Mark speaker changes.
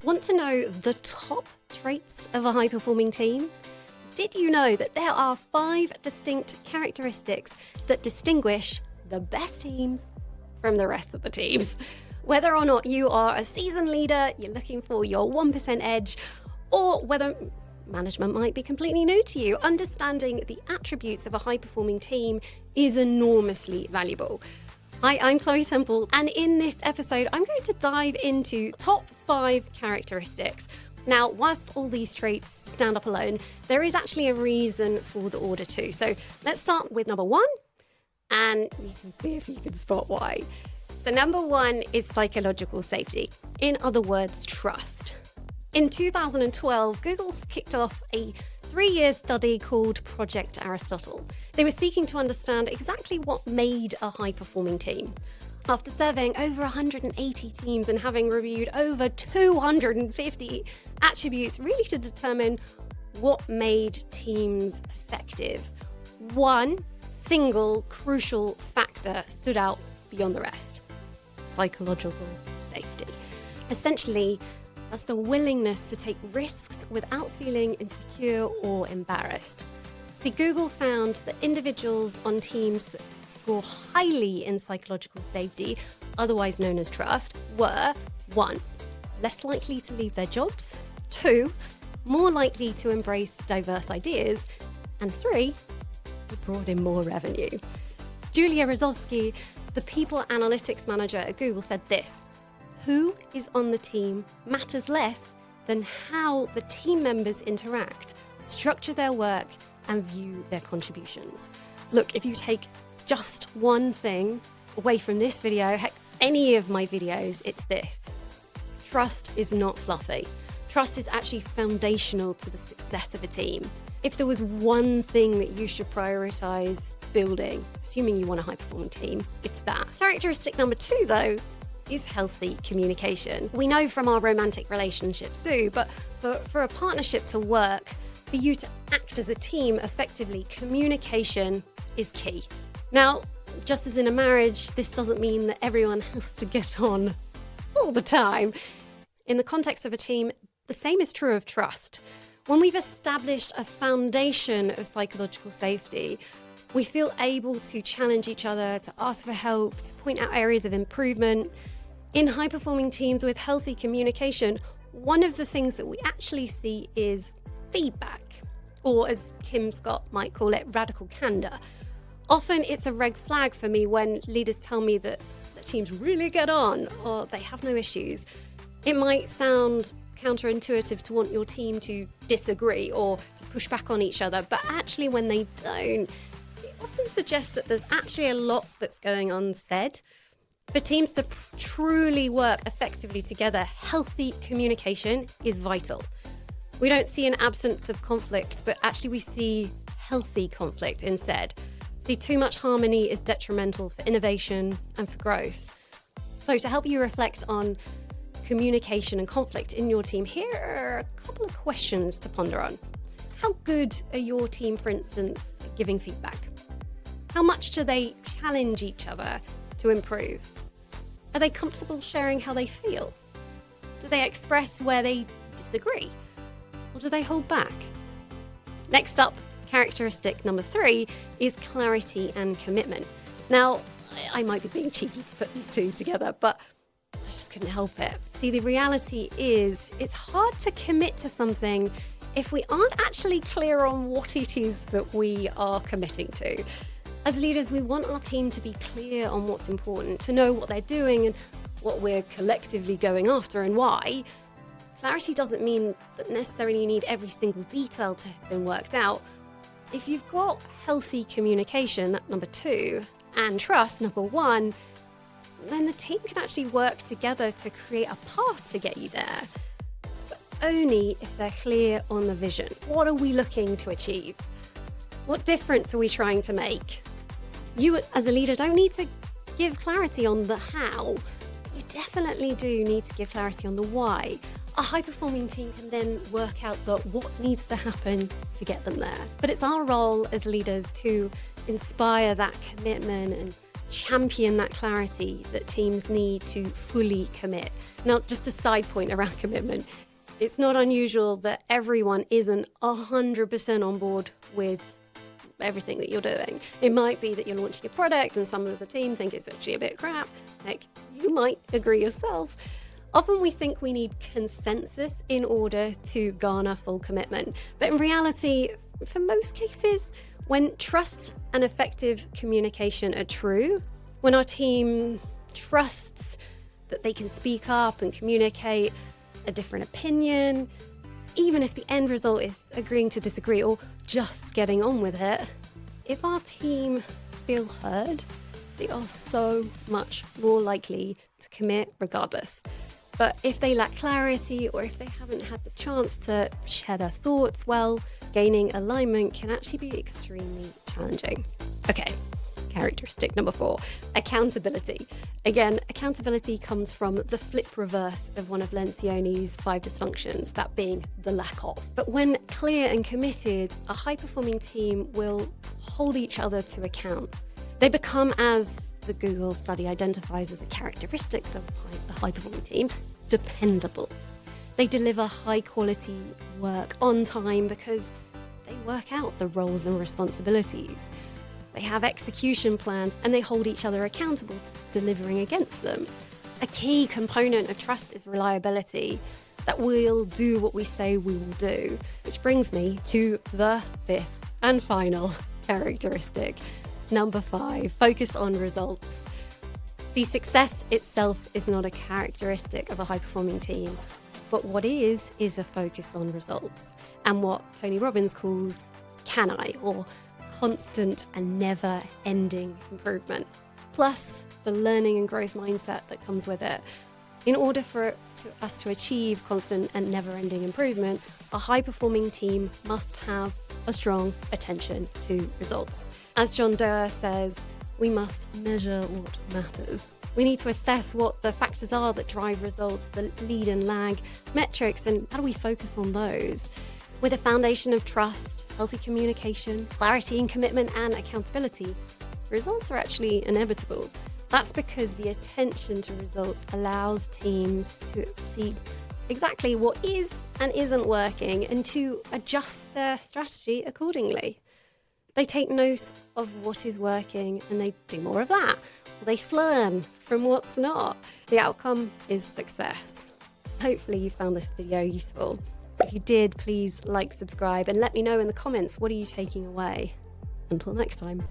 Speaker 1: Want to know the top traits of a high-performing team? Did you know that there are 5 distinct characteristics that distinguish the best teams from the rest of the teams? Whether or not you are a seasoned leader, you're looking for your 1% edge, or whether management might be completely new to you, understanding the attributes of a high-performing team is enormously valuable. Hi, I'm 𝗬𝗂𝗯𝗃𝗯𝗲, and in this episode, I'm going to dive into top 5 characteristics. Now, whilst all these traits stand up alone, there is actually a reason for the order too. So let's start with number 1, and you can see if you can spot why. So number 1 is psychological safety. In other words, trust. In 2012, Google's kicked off a 3-year study called Project Aristotle. They were seeking to understand exactly what made a high-performing team. After surveying over 180 teams and having reviewed over 250 attributes, really to determine what made teams effective, one single crucial factor stood out beyond the rest: psychological safety. Essentially, that's the willingness to take risks without feeling insecure or embarrassed. See, Google found that individuals on teams that score highly in psychological safety, otherwise known as trust, were 1. less likely to leave their jobs, 2. more likely to embrace diverse ideas, and 3. they brought in more revenue. Julia Rozovsky, the people analytics manager at Google, said this: "Who is on the team matters less than how the team members interact, structure their work, and view their contributions." Look, if you take just one thing away from this video, heck, any of my videos, it's this: trust is not fluffy. Trust is actually foundational to the success of a team. If there was one thing that you should prioritize building, assuming you want a high-performing team, it's that. Characteristic number 2, though, is healthy communication. We know from our romantic relationships too, but for a partnership to work, for you to act as a team effectively, communication is key. Now, just as in a marriage, this doesn't mean that everyone has to get on all the time. In the context of a team, the same is true of trust. When we've established a foundation of psychological safety, we feel able to challenge each other, to ask for help, to point out areas of improvement. In high-performing teams with healthy communication, one of the things that we actually see is feedback, or as Kim Scott might call it, radical candor. Often it's a red flag for me when leaders tell me that the teams really get on or they have no issues. It might sound counterintuitive to want your team to disagree or to push back on each other, but actually when they don't, it often suggests that there's actually a lot that's going unsaid. For teams to truly work effectively together, healthy communication is vital. We don't see an absence of conflict, but actually we see healthy conflict instead. See, too much harmony is detrimental for innovation and for growth. So to help you reflect on communication and conflict in your team, here are a couple of questions to ponder on. How good are your team, for instance, at giving feedback? How much do they challenge each other to improve? Are they comfortable sharing how they feel? Do they express where they disagree? Or do they hold back? Next up, characteristic number 3 is clarity and commitment. Now, I might be being cheeky to put these two together, but I just couldn't help it. See, the reality is it's hard to commit to something if we aren't actually clear on what it is that we are committing to. As leaders, we want our team to be clear on what's important, to know what they're doing and what we're collectively going after and why. Clarity doesn't mean that necessarily you need every single detail to have been worked out. If you've got healthy communication, number 2, and trust, number 1, then the team can actually work together to create a path to get you there. But only if they're clear on the vision. What are we looking to achieve? What difference are we trying to make? You, as a leader, don't need to give clarity on the how. You definitely do need to give clarity on the why. A high-performing team can then work out what needs to happen to get them there. But it's our role as leaders to inspire that commitment and champion that clarity that teams need to fully commit. Now, just a side point around commitment. It's not unusual that everyone isn't 100% on board with everything that you're doing. It might be that you're launching a product and some of the team think it's actually a bit crap. Heck, you might agree yourself. Often we think we need consensus in order to garner full commitment. But in reality, for most cases, when trust and effective communication are true, when our team trusts that they can speak up and communicate a different opinion, even if the end result is agreeing to disagree or just getting on with it, if our team feel heard, they are so much more likely to commit regardless. But if they lack clarity or if they haven't had the chance to share their thoughts, well, gaining alignment can actually be extremely challenging. Okay, characteristic number 4, accountability. Again, accountability comes from the flip reverse of one of Lencioni's 5 dysfunctions, that being the lack of. But when clear and committed, a high-performing team will hold each other to account. They become, as the Google study identifies as a characteristics of a high-performing team, dependable. They deliver high-quality work on time because they work out the roles and responsibilities. They have execution plans and they hold each other accountable to delivering against them. A key component of trust is reliability, that we'll do what we say we will do, which brings me to the 5th and final characteristic. Number 5, focus on results. See, success itself is not a characteristic of a high-performing team, but what is a focus on results, and what Tony Robbins calls CANI, or constant and never-ending improvement, plus the learning and growth mindset that comes with it. In order for us to achieve constant and never-ending improvement, a high-performing team must have a strong attention to results. As John Doerr says, we must measure what matters. We need to assess what the factors are that drive results, the lead and lag metrics, and how do we focus on those? With a foundation of trust, healthy communication, clarity and commitment, and accountability, results are actually inevitable. That's because the attention to results allows teams to see exactly what is and isn't working and to adjust their strategy accordingly. They take note of what is working and they do more of that. They learn from what's not. The outcome is success. Hopefully you found this video useful. If you did, please like, subscribe, and let me know in the comments, what are you taking away? Until next time.